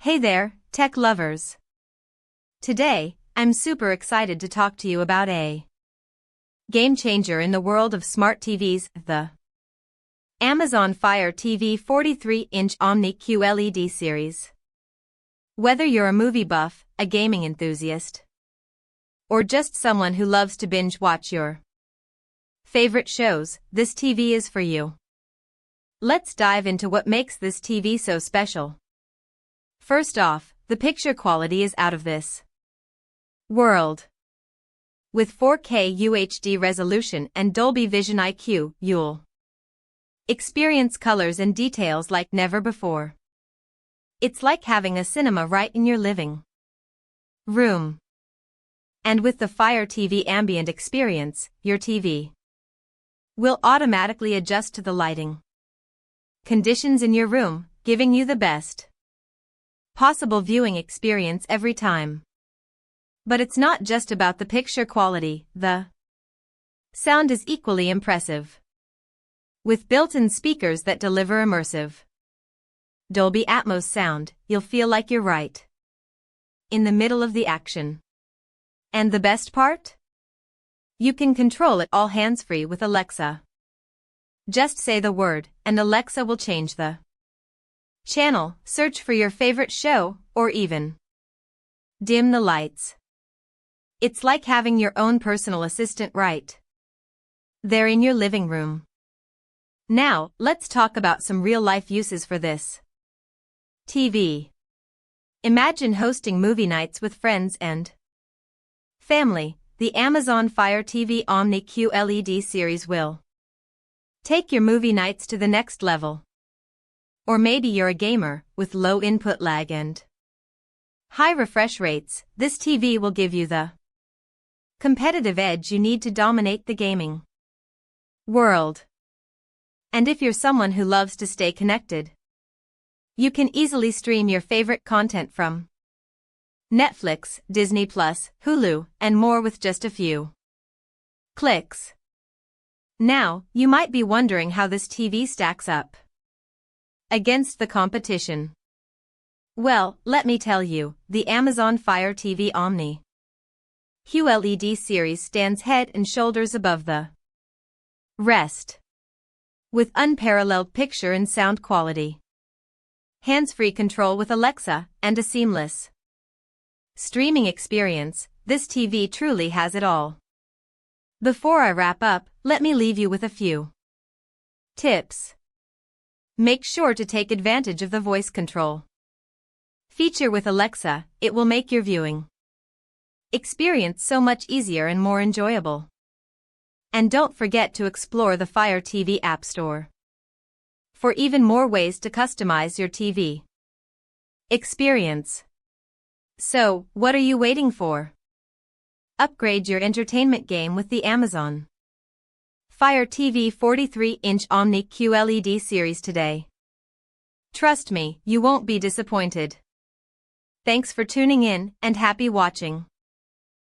Hey there, tech lovers. Today, I'm super excited to talk to you about a game changer in the world of smart TVs, the Amazon Fire TV 43-inch Omni QLED series. Whether you're a movie buff, a gaming enthusiast, or just someone who loves to binge watch your favorite shows, this TV is for you. Let's dive into what makes this TV so special. First off, the picture quality is out of this world. With 4K UHD resolution and Dolby Vision IQ, you'll experience colors and details like never before. It's like having a cinema right in your living room. And with the Fire TV ambient experience, your TV will automatically adjust to the lighting conditions in your room, giving you the best possible viewing experience every time. But it's not just about the picture quality, the sound is equally impressive. With built-in speakers that deliver immersive Dolby Atmos sound, you'll feel like you're right in the middle of the action. And the best part? You can control it all hands-free with Alexa. Just say the word, and Alexa will change the channel, search for your favorite show, or even dim the lights. It's like having your own personal assistant right there in your living room. Now, let's talk about some real-life uses for this TV. Imagine hosting movie nights with friends and family. The Amazon Fire TV Omni QLED series will take your movie nights to the next level. Or maybe you're a gamer with low input lag and high refresh rates. This TV will give you the competitive edge you need to dominate the gaming world. And if you're someone who loves to stay connected, you can easily stream your favorite content from Netflix, Disney+, Hulu, and more with just a few clicks. Now, you might be wondering how this TV stacks up against the competition. Well, let me tell you, the Amazon Fire TV Omni QLED series stands head and shoulders above the rest. With unparalleled picture and sound quality, hands-free control with Alexa, and a seamless streaming experience, this TV truly has it all. Before I wrap up, let me leave you with a few tips. Make sure to take advantage of the voice control feature with Alexa. It will make your viewing experience so much easier and more enjoyable. And don't forget to explore the Fire TV App Store for even more ways to customize your TV experience. So, what are you waiting for? Upgrade your entertainment game with the Amazon Fire TV 43-inch Omni QLED series today. Trust me, you won't be disappointed. Thanks for tuning in, and happy watching.